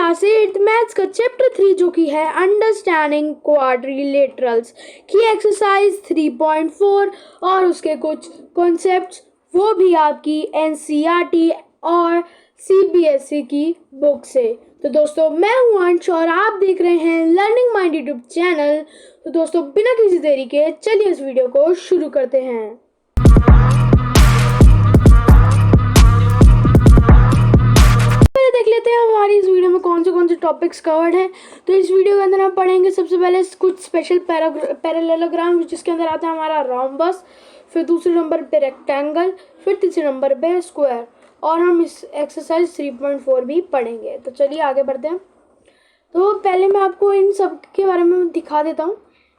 Class 8 maths का chapter 3 जो कि है अंडरस्टैंडिंग क्वाड्रिलेटरल्स की एक्सरसाइज 3.4 और उसके कुछ कॉन्सेप्ट्स, वो भी आपकी एनसीईआरटी और सीबीएसई की बुक से। तो दोस्तों मैं हूं अंश और आप देख रहे हैं लर्निंग माइंड यूट्यूब चैनल। तो दोस्तों बिना किसी देरी के चलिए इस वीडियो को शुरू करते हैं। देख लेते हैं हमारी इस वीडियो में कौन से टॉपिक्स कवर्ड हैं। तो इस वीडियो के अंदर हम पढ़ेंगे सबसे पहले कुछ स्पेशल पैरेललोग्राम, जिसके अंदर आता है हमारा रोम्बस, फिर दूसरे नंबर पे रेक्टेंगल, फिर तीसरे नंबर पे स्क्वायर, और हम इस एक्सरसाइज 3.4 भी पढ़ेंगे। तो चलिए आगे बढ़ते हैं। तो पहले मैं आपको इन सब के बारे में दिखा देता हूँ।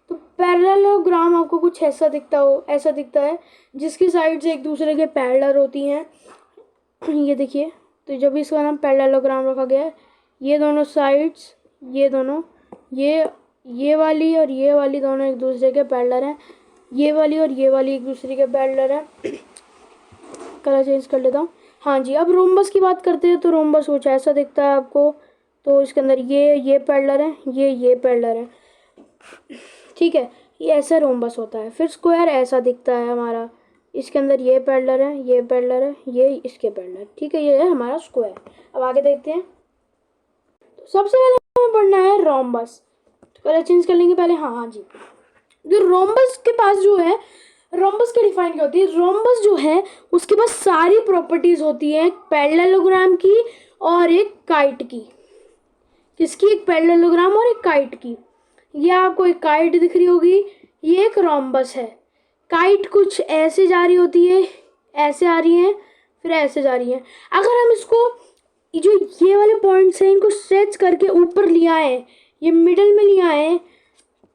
तो पैरेललोग्राम आपको कुछ ऐसा दिखता है जिसकी साइड्स एक दूसरे के पैरेलल होती हैं। ये देखिए, तो जब इसका नाम पैरेललोग्राम रखा गया है, ये दोनों साइड्स, ये दोनों, ये वाली और ये वाली दोनों एक दूसरे के पैरेलल हैं। ये वाली और ये वाली एक दूसरे के पैरेलल हैं। कलर चेंज कर लेता हूँ। हाँ जी, अब रोम्बस की बात करते हैं। तो रोम्बस कुछ ऐसा दिखता है आपको। तो इसके अंदर ये पैरेलल है, ये पैरेलल है, ठीक है, ये ऐसा रोम्बस होता है। फिर स्क्वायर ऐसा दिखता है हमारा, इसके अंदर ये पैरेलल है, ये पैरेलल है, ये इसके पैरेलल, ठीक है, ये है हमारा स्क्वायर। अब आगे देखते हैं। तो सबसे पहले हमें पढ़ना है रोम्बस। तो कलर चेंज कर लेंगे पहले। हाँ जी, जो रोम्बस के पास जो है, रोम्बस की डिफाइन क्या होती है। रोम्बस जो है उसके पास सारी प्रॉपर्टीज होती है, एक पैरेललोग्राम की और एक काइट की। किसकी? एक पैरेललोग्राम और एक काइट की। ये आपको एक काइट दिख रही होगी, ये एक रोम्बस है। काइट कुछ ऐसे जा रही होती है, ऐसे आ रही है, फिर ऐसे जा रही है। अगर हम इसको जो ये वाले पॉइंट्स हैं इनको स्ट्रेच करके ऊपर लिया है, ये मिडल में लिया है,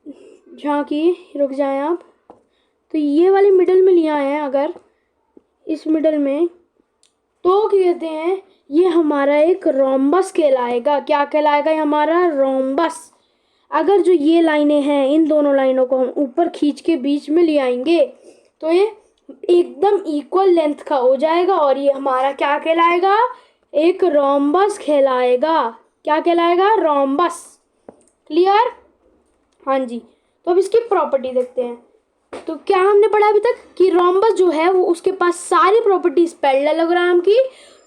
जहाँ की रुक जाएं आप, तो ये वाले मिडल में लिया है अगर, इस मिडल में, तो कहते हैं ये हमारा एक रोम्बस कहलाएगा। क्या कहलाएगा? ये हमारा रोम्बस। अगर जो ये लाइनें हैं, इन दोनों लाइनों को हम ऊपर खींच के बीच में ले आएंगे तो ये एकदम इक्वल लेंथ का हो जाएगा और ये हमारा क्या कहलाएगा? एक रोम्बस कहलाएगा। क्या कहलाएगा? रोम्बस। क्लियर? हाँ जी। तो अब इसकी प्रॉपर्टी देखते हैं। तो क्या हमने पढ़ा अभी तक कि रोम्बस जो है वो उसके पास सारी प्रॉपर्टीज पैरेललोग्राम की,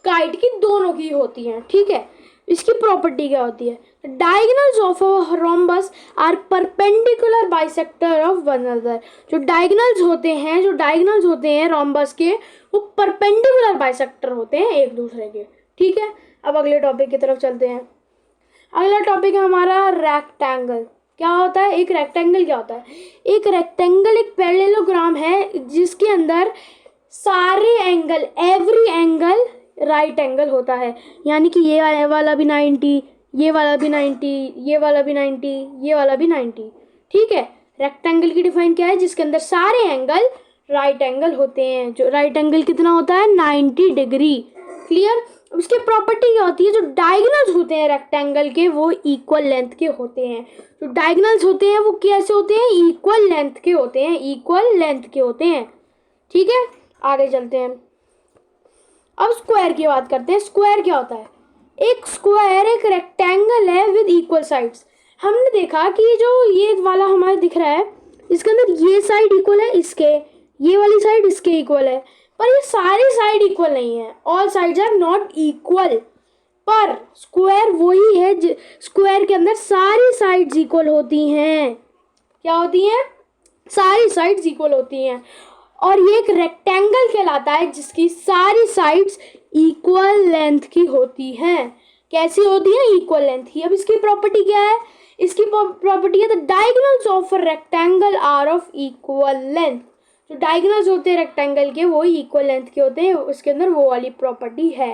काइट की, दोनों की होती हैं, ठीक है। इसकी प्रॉपर्टी क्या होती है? Diagonals of a rhombus are perpendicular bisector of one another. जो डायगोनल्स होते हैं रोम्बस के, वो परपेंडिकुलर बाइसेक्टर होते हैं एक दूसरे के, ठीक है। अब अगले टॉपिक की तरफ चलते हैं। अगला टॉपिक है हमारा रेक्टेंगल। क्या होता है एक रेक्टेंगल? क्या होता है एक रेक्टेंगल? एक पैरेललोग्राम है जिसके अंदर सारे angle, every angle right angle होता है। यानी कि ये वाला भी 90, ये वाला भी 90, ये वाला भी 90, ये वाला भी 90, ठीक है। रेक्टेंगल की डिफाइन क्या है? जिसके अंदर सारे एंगल राइट एंगल होते हैं। जो राइट एंगल कितना होता है? 90 डिग्री। क्लियर? उसकी प्रॉपर्टी क्या होती है? जो डायगोनल्स होते हैं रेक्टेंगल के, वो इक्वल लेंथ के होते हैं। जो डायगोनल्स होते हैं वो कैसे होते हैं? इक्वल लेंथ के होते हैं, इक्वल लेंथ के होते हैं, ठीक है। आगे चलते हैं। अब स्क्वायर की बात करते हैं। स्क्वायर क्या होता है? एक स्क्वायर एक रेक्टेंगल है विद इक्वल साइड्स। हमने देखा कि जो ये वाला हमारा दिख रहा है, इसके अंदर ये साइड इक्वल है इसके, ये वाली साइड इसके इक्वल है, पर ये सारी साइड इक्वल नहीं है। All sides are not equal. पर स्क्वायर वही है, स्क्वायर के अंदर सारी साइड्स इक्वल होती हैं। क्या होती हैं? सारी साइड्स इक्वल होती हैं। और ये एक रेक्टेंगल कहलाता है जिसकी सारी साइड्स इक्वल लेंथ की होती हैं। कैसी होती है? इक्वल लेंथ की। अब इसकी प्रॉपर्टी क्या है? इसकी प्रॉपर्टी है the diagonals of a rectangle are of equal length. जो डायगोनल्स होते हैं रेक्टेंगल के वो इक्वल लेंथ के होते हैं, उसके अंदर वो वाली प्रॉपर्टी है।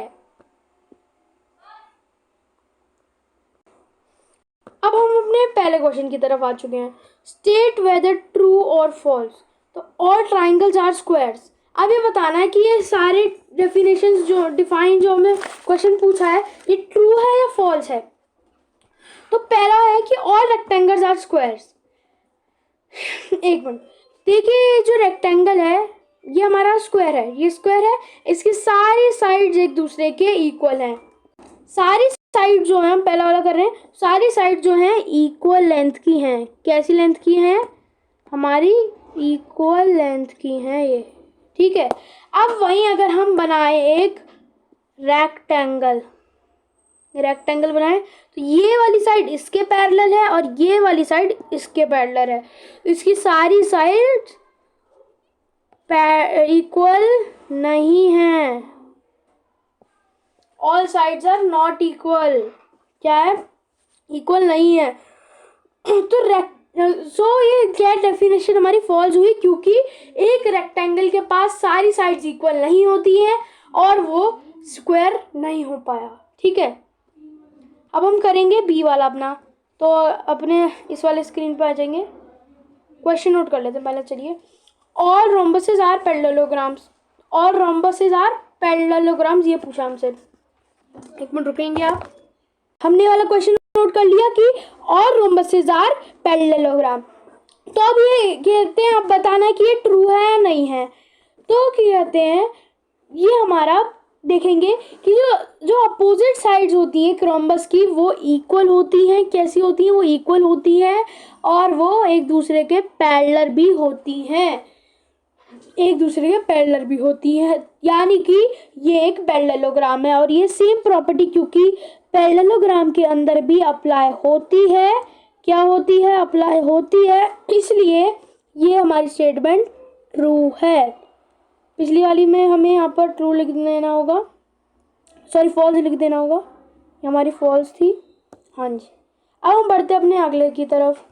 अब हम अपने पहले क्वेश्चन की तरफ आ चुके हैं। स्टेट वेदर ट्रू और फॉल्स। तो ऑल ट्राइंगल्स आर स्क्वायर्स। अब ये बताना है कि ये सारे डेफिनेशंस जो हमें क्वेश्चन पूछा है, ये ट्रू है या फॉल्स है। तो पहला है कि ऑल रेक्टेंगल्स आर स्क्वायर्स। एक मिनट देखिए, जो रेक्टेंगल है ये हमारा स्क्वायर है, ये स्क्वायर है, इसकी सारी साइड्स एक दूसरे के इक्वल हैं। सारी साइड जो है हम पहला वाला कर रहे हैं, सारी साइड जो हैं इक्वल लेंथ की हैं। कैसी लेंथ की हैं? हमारी इक्वल लेंथ की हैं ये, ठीक है। अब वहीं अगर हम बनाए एक रेक्टेंगल बनाए तो ये वाली साइड इसके पैरेलल है और ये वाली साइड इसके पैरेलल है। इसकी सारी साइड इक्वल नहीं है, all sides are not equal. क्या है? इक्वल नहीं है। तो ये क्या डेफिनेशन हमारी फॉल्स हुई, क्योंकि एक रेक्टेंगल के पास सारी साइड्स इक्वल नहीं होती हैं और वो स्क्वायर नहीं हो पाया, ठीक है। अब हम करेंगे बी वाला अपना, तो अपने इस वाले स्क्रीन पर आ जाएंगे। क्वेश्चन नोट कर लेते हैं पहले, चलिए। All rhombuses are parallelograms, all rhombuses are parallelograms, ये पूछा हमसे। एक मिनट रुकेंगे आप। हमने वाला क्वेश्चन नोट कर लिया कि ऑल रोम्बसेस आर पैरेललोग्राम। तो अब ये कहते हैं, अब बताना है कि ये ट्रू है या नहीं है। तो क्या कहते हैं, ये हमारा देखेंगे कि जो अपोजिट साइड्स होती हैं रोम्बस की वो इक्वल होती हैं। कैसी होती हैं? वो इक्वल होती हैं और वो एक दूसरे के पैरेलल भी होती हैं, यानी कि ये एक पैरेललोग्राम है। और ये सेम प्रॉपर्टी क्योंकि पैरेललोग्राम के अंदर भी अप्लाई होती है, क्या होती है? अप्लाई होती है, इसलिए ये हमारी स्टेटमेंट ट्रू है। पिछली वाली में हमें यहाँ पर ट्रू लिख देना होगा, सॉरी फॉल्स लिख देना होगा, ये हमारी फॉल्स थी। हाँ जी, अब हम बढ़ते अपने अगले की तरफ।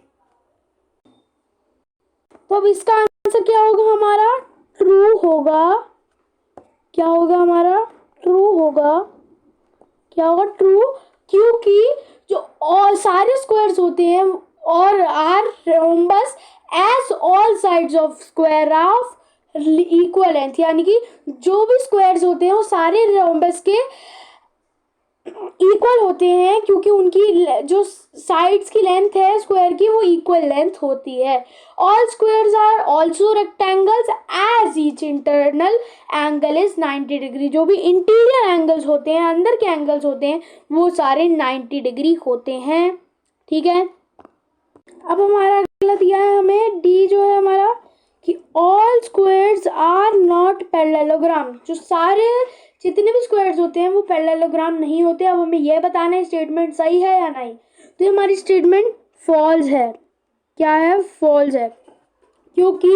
तो अब इसका आंसर क्या होगा? हमारा ट्रू होगा। क्या होगा हमारा? ट्रू होगा। क्या होगा? ट्रू, क्योंकि जो और सारे स्क्वायर्स होते हैं और are rhombus as all sides of square of equal length, यानी कि जो भी स्क्वायर्स होते हैं वो सारे रोम्बस के इक्वल होते हैं, क्योंकि उनकी जो साइड्स की लेंथ है स्क्वायर की वो इक्वल लेंथ होती है। All squares are also rectangles as each internal angle is 90 degree. जो भी इंटीरियर एंगल्स होते हैं, अंदर के एंगल्स होते हैं, वो सारे 90 डिग्री होते हैं, ठीक है। अब हमारा अगला दिया है हमें डी, जो है हमारा कि all squares are not parallelogram. जो सारे जितने भी स्क्वायर्स होते हैं वो पैरेललोग्राम नहीं होते। अब हमें यह बताना है स्टेटमेंट सही है या नहीं। तो हमारी स्टेटमेंट फॉल्स है। क्या है? फॉल्स है, क्योंकि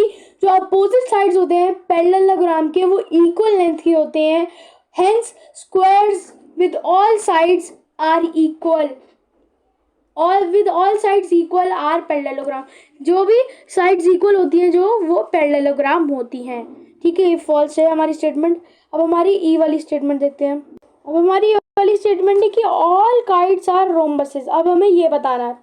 जो अपोजिट साइड्स होते हैं पैरेललोग्राम के वो इक्वल लेंथ के होते हैं। Hence squares with all sides are equal, all sides equal are parallelogram. जो भी साइड्स इक्वल होती हैं जो वो पैरेललोग्राम होती हैं, ठीक है। ये फॉल्स है हमारी स्टेटमेंट। अब हमारी ई वाली स्टेटमेंट देखते हैं। अब हमारी वाली स्टेटमेंट है कि ऑल काइट्स आर रोम्बसेस। अब हमें ये बताना है,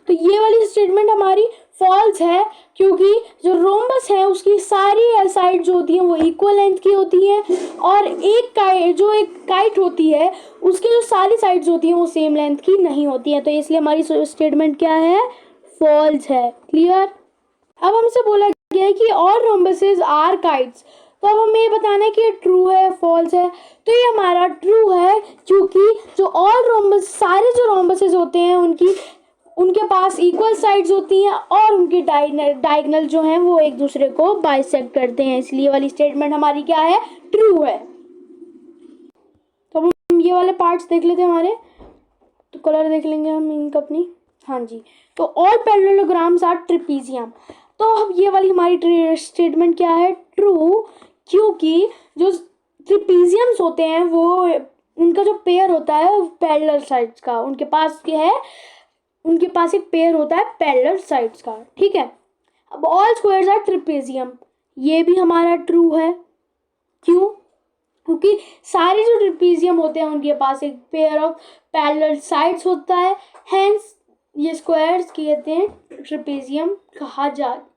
तो ये वाली स्टेटमेंट हमारी फॉल्स है, क्योंकि जो रोम्बस है उसकी सारी साइड जो होती हैं वो इक्वल लेंथ की होती हैं और एक काइट होती है उसकी जो सारी साइड्स होती हैं वो सेम लेंथ की नहीं होती हैं। तो इसलिए हमारी स्टेटमेंट क्या है? फॉल्स है। क्लियर? अब हमसे बोला गया है कि ऑल रोम्बसेस आर काइट्स। तो अब हमें ये बताना है कि ये ट्रू है फॉल्स है। तो ये हमारा ट्रू है, क्योंकि जो ऑल रोम्बस सारे जो रोम्बसेस होते हैं उनके पास इक्वल साइड्स होती हैं और उनके डायगोनल जो हैं वो एक दूसरे को बाइसेक्ट करते हैं। इसलिए वाली स्टेटमेंट हमारी क्या है? ट्रू है। तो हम ये वाले पार्ट्स देख लेते हैं हमारे, तो कलर देख लेंगे हम इनका अपनी। हाँ जी, तो ऑल पैरेललोग्राम्स आर ट्रेपेजियम। तो अब ये वाली हमारी स्टेटमेंट क्या है? ट्रू, क्योंकि जो ट्रेपेजियम्स होते हैं वो उनका जो पेयर होता है पैरेलल साइड्स का, उनके पास एक पेयर होता है पैरेलल साइड्स का, ठीक है। अब ऑल स्क्वायर्स आर ट्रेपेजियम, ये भी हमारा ट्रू है। क्यों? क्योंकि सारे जो ट्रेपेजियम होते हैं उनके पास एक पेयर ऑफ पैरेलल साइड्स होता है। हेंस ये स्क्वायर्स कहते हैं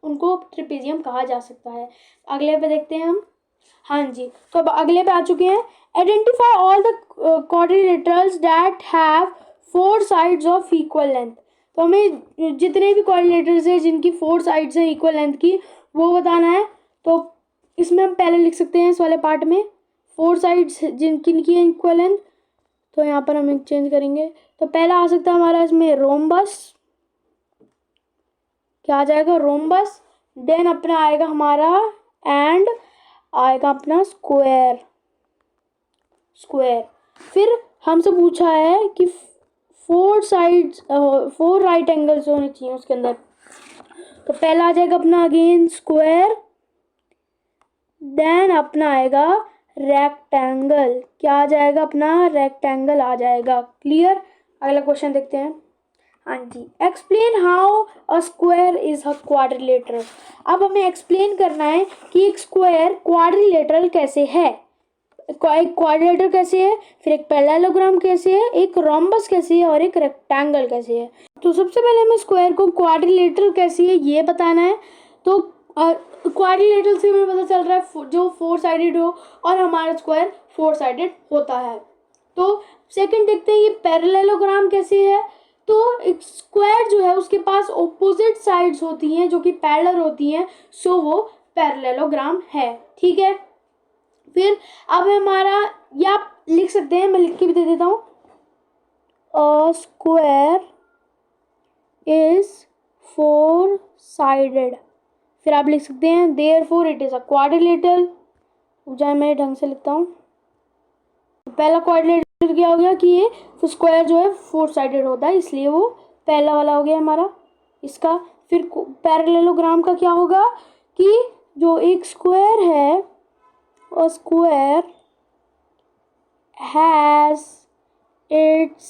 उनको ट्रेपेजियम कहा जा सकता है। अगले पे देखते हैं हम। हाँ जी, तो अब अगले पे आ चुके हैं। Identify all the quadrilaterals that have 4 sides of equal length. तो हमें जितने भी क्वाड्रिलेटरल्स हैं जिनकी 4 साइड्स हैं इक्वल लेंथ की, वो बताना है। तो इसमें हम पहले लिख सकते हैं इस वाले पार्ट में 4 साइड्स जिनकी है इक्वल लेंथ। तो यहाँ पर हम चेंज करेंगे। तो पहला आ सकता है हमारा इसमें रोम्बस, क्या आ जाएगा रोम्बस। देन अपना आएगा हमारा एंड आएगा अपना स्क्वायर, स्क्वायर। फिर हमसे पूछा है कि 4 साइड्स 4 राइट एंगल्स होने चाहिए उसके अंदर। तो पहला आ जाएगा अपना अगेन स्क्वायर, देन अपना आएगा रेक्टेंगल, क्या आ जाएगा अपना रेक्टेंगल आ जाएगा। क्लियर। अगला क्वेश्चन देखते हैं। हाँ जी, explain how a square is a quadrilateral. अब हमें एक्सप्लेन करना है कि एक स्क्वायर क्वाड्रिलेटरल कैसे है, एक क्वाड्रिलेटरल कैसे है, फिर एक पैरेललोग्राम कैसे है, एक रोम्बस कैसे है और एक रेक्टेंगल कैसे है। तो सबसे पहले हमें स्क्वायर को क्वाड्रिलेटरल कैसी है ये बताना है। तो क्वाड्रिलेटरल से हमें पता चल रहा है जो 4 साइडेड हो और हमारा स्क्वायर 4 साइडेड होता है। तो सेकंड देखते हैं ये पैरेललोग्राम कैसे है। तो एक स्क्वायर जो है उसके पास ऑपोजिट साइड्स होती हैं जो कि पैरेलल होती हैं, सो वो पैरेललोग्राम है। ठीक है। फिर अब हमारा, या आप लिख सकते हैं, मैं लिख के भी दे देता हूँ, अ स्क्वायर इज 4 साइडेड। फिर आप लिख सकते हैं therefore it is a quadrilateral. जाए मैं ढंग से लिखता हूँ। पहला क्वाड्रिलेटरल क्या हो गया कि ये स्क्वायर जो है 4 साइडेड होता है, इसलिए वो पहला वाला हो गया हमारा इसका। फिर पैरेललोग्राम का क्या होगा कि जो एक स्क्वायर है, a square has its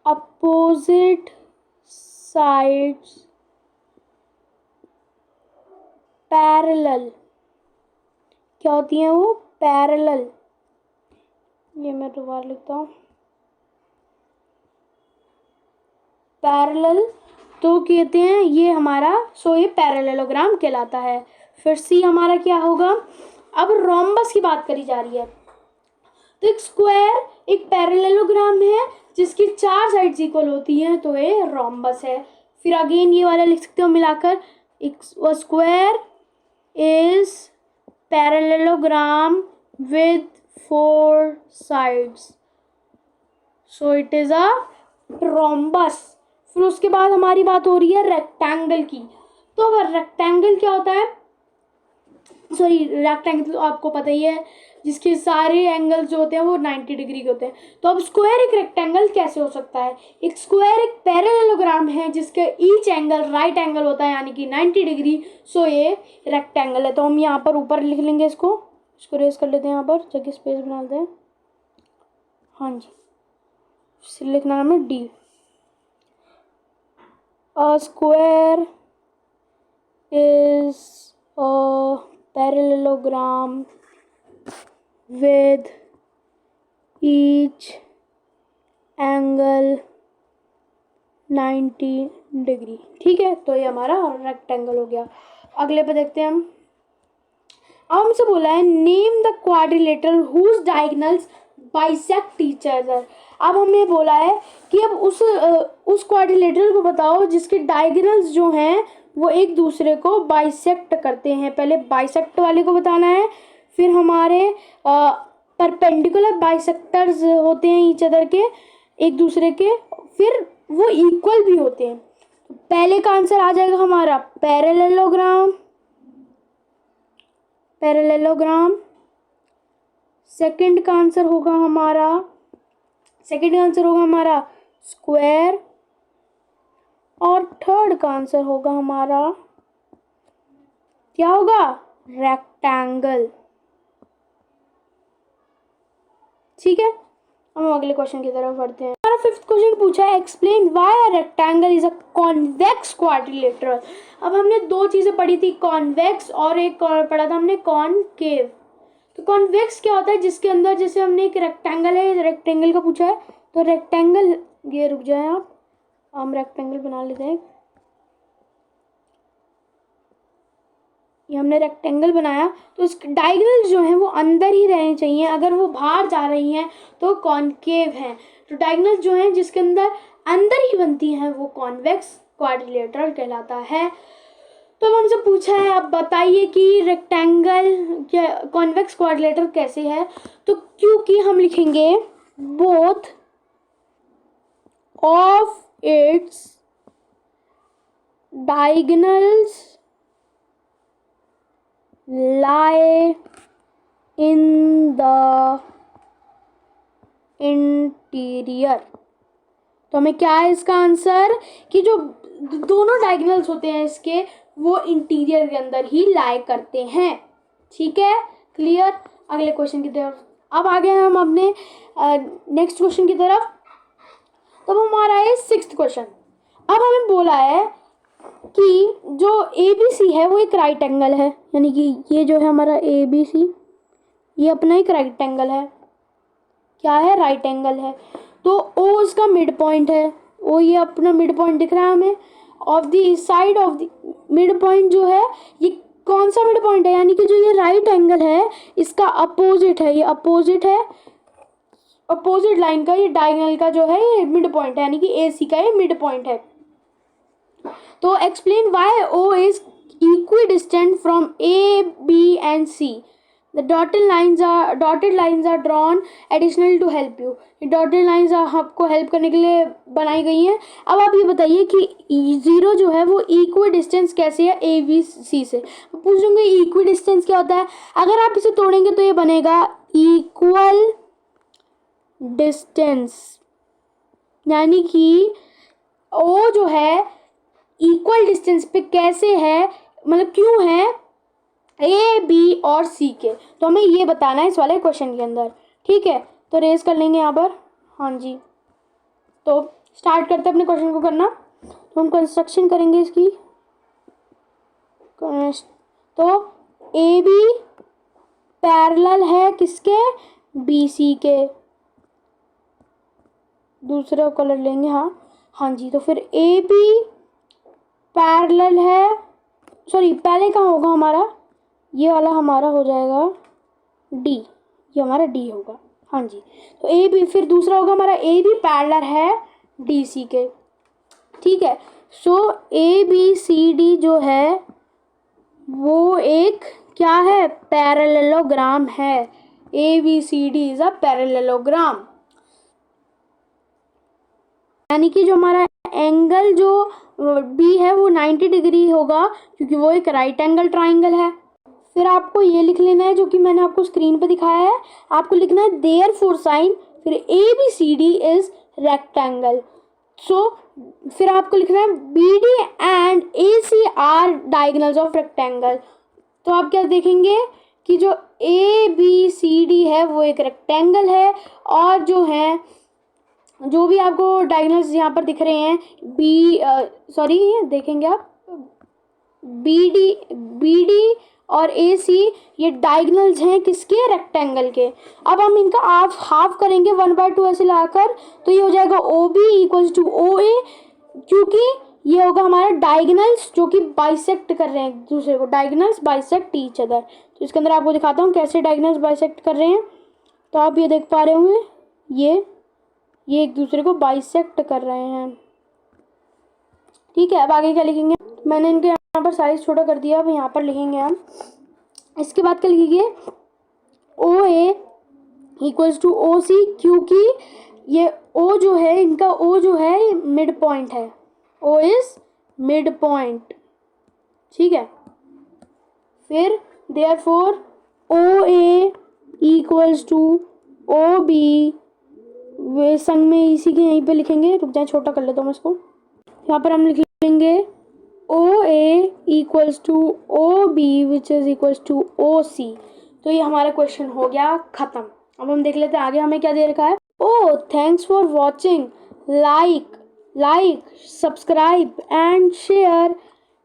opposite sides parallel, क्या होती हैं वो पैरेलल। ये मैं दोबारा लिखता हूँ पैरेलल, तो कहते हैं ये हमारा, सो ये पैरेललोग्राम कहलाता है। फिर सी हमारा क्या होगा। अब रोम्बस की बात करी जा रही है। तो एक स्क्वायर एक पैरेललोग्राम है जिसकी 4 साइड्स इक्वल होती हैं, तो ये रोम्बस है। फिर अगेन ये वाला लिख सकते हो मिलाकर, एक square is parallelogram with 4 sides, so it is a rhombus. फिर उसके बाद हमारी बात हो रही है रेक्टेंगल की। तो अगर रेक्टेंगल क्या होता है, सॉरी रेक्टेंगल तो आपको पता ही है जिसके सारे एंगल्स जो होते हैं वो 90 डिग्री के होते हैं। तो अब स्क्वायर एक रेक्टेंगल कैसे हो सकता है। एक स्क्वायर एक पैरेललोग्राम है जिसके ईच एंगल राइट एंगल होता है यानी कि 90 डिग्री, सो ये रेक्टेंगल है। तो हम यहाँ पर ऊपर लिख लेंगे इसको रेस कर लेते हैं, यहाँ पर जगह स्पेस बना लेते हैं। हाँ जी, लिखना है हमें D. A square is a parallelogram with each angle 90 degree. ठीक है, तो ये हमारा रेक्टेंगल हो गया। अगले पे देखते हैं हम। अब हमसे बोला है name the quadrilateral whose diagonals bisect each other. अब हमें बोला है कि अब उस क्वाड्रिलेटरल को बताओ जिसके डायगोनल्स जो हैं वो एक दूसरे को बाइसेक्ट करते हैं। पहले बाइसेक्ट वाले को बताना है, फिर हमारे परपेंडिकुलर बाइसेक्टर्स होते हैं ईच अदर के, एक दूसरे के, फिर वो इक्वल भी होते हैं। पहले का आंसर आ जाएगा हमारा पैरेललोग्राम, पैरेललोग्राम। सेकंड का आंसर होगा हमारा स्क्वायर, और थर्ड का आंसर होगा हमारा क्या होगा रेक्टेंगल। ठीक है, हम अगले क्वेश्चन की तरफ बढ़ते हैं। हमारा 5th क्वेश्चन पूछा है explain why a rectangle is a convex quadrilateral. अब हमने 2 चीजें पढ़ी थी, कॉन्वेक्स और एक पढ़ा था हमने कॉनकेव। तो कॉन्वेक्स क्या होता है, जिसके अंदर जैसे हमने एक रेक्टेंगल है, रेक्टेंगल का पूछा है, तो रेक्टेंगल, ये रुक जाए आप, हम रेक्टेंगल बना लेते हैं। ये हमने रेक्टेंगल बनाया, तो इस डायगोनल जो है वो अंदर ही रहने चाहिए, अगर वो बाहर जा रही हैं तो कॉनकेव हैं। तो डायगोनल जो है जिसके अंदर ही बनती हैं वो कॉन्वेक्स क्वाड्रिलेटरल कहलाता है। तो अब हमसे पूछा है अब बताइए कि रेक्टेंगल क्या कॉन्वेक्स क्वाड्रिलेटरल कैसे है। तो क्योंकि हम लिखेंगे both of its diagonals lie in the interior। तो हमें क्या है इसका आंसर कि जो दोनों डायगोनल्स होते हैं इसके वो इंटीरियर के अंदर ही लाई करते हैं। ठीक है, क्लियर। अगले क्वेश्चन की तरफ अब आ गए हम अपने नेक्स्ट क्वेश्चन की तरफ। तो हमारा है 6th क्वेश्चन। अब हमें बोला है कि जो ABC है वो एक राइट एंगल है, यानी कि ये जो है हमारा ABC ये अपना एक राइट एंगल है। क्या है? राइट एंगल है। तो O इसका मिड पॉइंट है। O ये अपना मिड पॉइंट दिख रहा है हमें। Of the side of the mid point जो है ये कौन सा मिड पॉइंट है? यानी कि जो ये राइट एंगल है इसका अपोजिट है, ये अपोजिट है, अपोजिट लाइन का ये डायगोनल का जो है ये मिड पॉइंट है, यानी कि AC का ये मिड पॉइंट है। तो explain why O is equidistant from A, B and C। The dotted lines are drawn additional to help you। ये dotted lines आपको हेल्प करने के लिए बनाई गई हैं। अब आप ये बताइए कि जीरो जो है वो इक्वी डिस्टेंस कैसे है ABC से। पूछ लूँगे इक्वी डिस्टेंस क्या होता है। अगर आप इसे तोड़ेंगे तो ये बनेगा इक्वल डिस्टेंस, यानी कि O जो है इक्वल डिस्टेंस पे कैसे है, मतलब क्यों है A, B और C के। तो हमें ये बताना है इस वाले क्वेश्चन के अंदर। ठीक है, तो रेज कर लेंगे यहाँ पर। हाँ जी, तो स्टार्ट करते हैं अपने क्वेश्चन को करना। तो हम कंस्ट्रक्शन करेंगे इसकी। तो AB पैरेलल है किसके? BC के। दूसरा कलर लेंगे। हाँ जी, तो फिर AB पैरेलल है, सॉरी पहले कहाँ होगा हमारा, ये वाला हमारा हो जाएगा D, ये हमारा D होगा। हाँ जी, तो AB फिर दूसरा होगा हमारा AB पैरेलल है DC के। ठीक है, सो ABCD जो है वो एक क्या है? पैरेललोग्राम है। ABCD इज अ पैरेललोग्राम, यानी कि जो हमारा एंगल जो B है वो 90 डिग्री होगा क्योंकि वो एक राइट एंगल ट्राइंगल है। फिर आपको ये लिख लेना है जो कि मैंने आपको स्क्रीन पे दिखाया है। आपको लिखना है देयरफॉर साइन, फिर ABCD इज रेक्टेंगल। सो फिर आपको लिखना है BD and AC are diagonals of rectangle. तो आप क्या देखेंगे कि जो ABCD है वो एक रेक्टेंगल है, और जो भी आपको डायगोनल्स यहाँ पर दिख रहे हैं ये देखेंगे आप BD और AC ये डायगोनल्स हैं किसके? रेक्टेंगल के। अब हम इनका हाफ करेंगे 1/2 ऐसे लाकर, तो ये हो जाएगा OB इक्वल्स टू OA, क्योंकि ये होगा हमारा डायगोनल्स जो कि बाइसेक्ट कर रहे हैं एक दूसरे को। Diagonals bisect each other. तो इसके अंदर आपको दिखाता हूँ कैसे डायगोनल्स बाइसेक्ट कर रहे हैं। तो आप ये देख पा रहे होंगे ये एक दूसरे को बाइसेक्ट कर रहे हैं। ठीक है, अब आगे क्या लिखेंगे? मैंने इनके यहाँ पर साइज छोटा कर दिया। अब यहाँ पर लिखेंगे हम। इसके बाद क्या लिखेंगे? OA इक्वल्स टू OC, क्योंकि ये O जो है, इनका O जो है ये मिड पॉइंट है। O is mid point. ठीक है, फिर therefore OA equals to OB, वे संग में इसी के यहीं पे लिखेंगे। रुक जाए, छोटा कर लेता हूँ मैं इसको। यहाँ पर हम लिख लेंगे OA equals to OB which is equals to OC। तो ये हमारा क्वेश्चन हो गया खत्म। अब हम देख लेते हैं आगे हमें क्या दे रखा है। Thanks for watching. Like subscribe and share.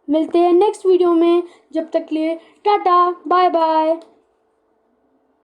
मिलते हैं नेक्स्ट वीडियो में, जब तक के लिए टाटा बाय बाय।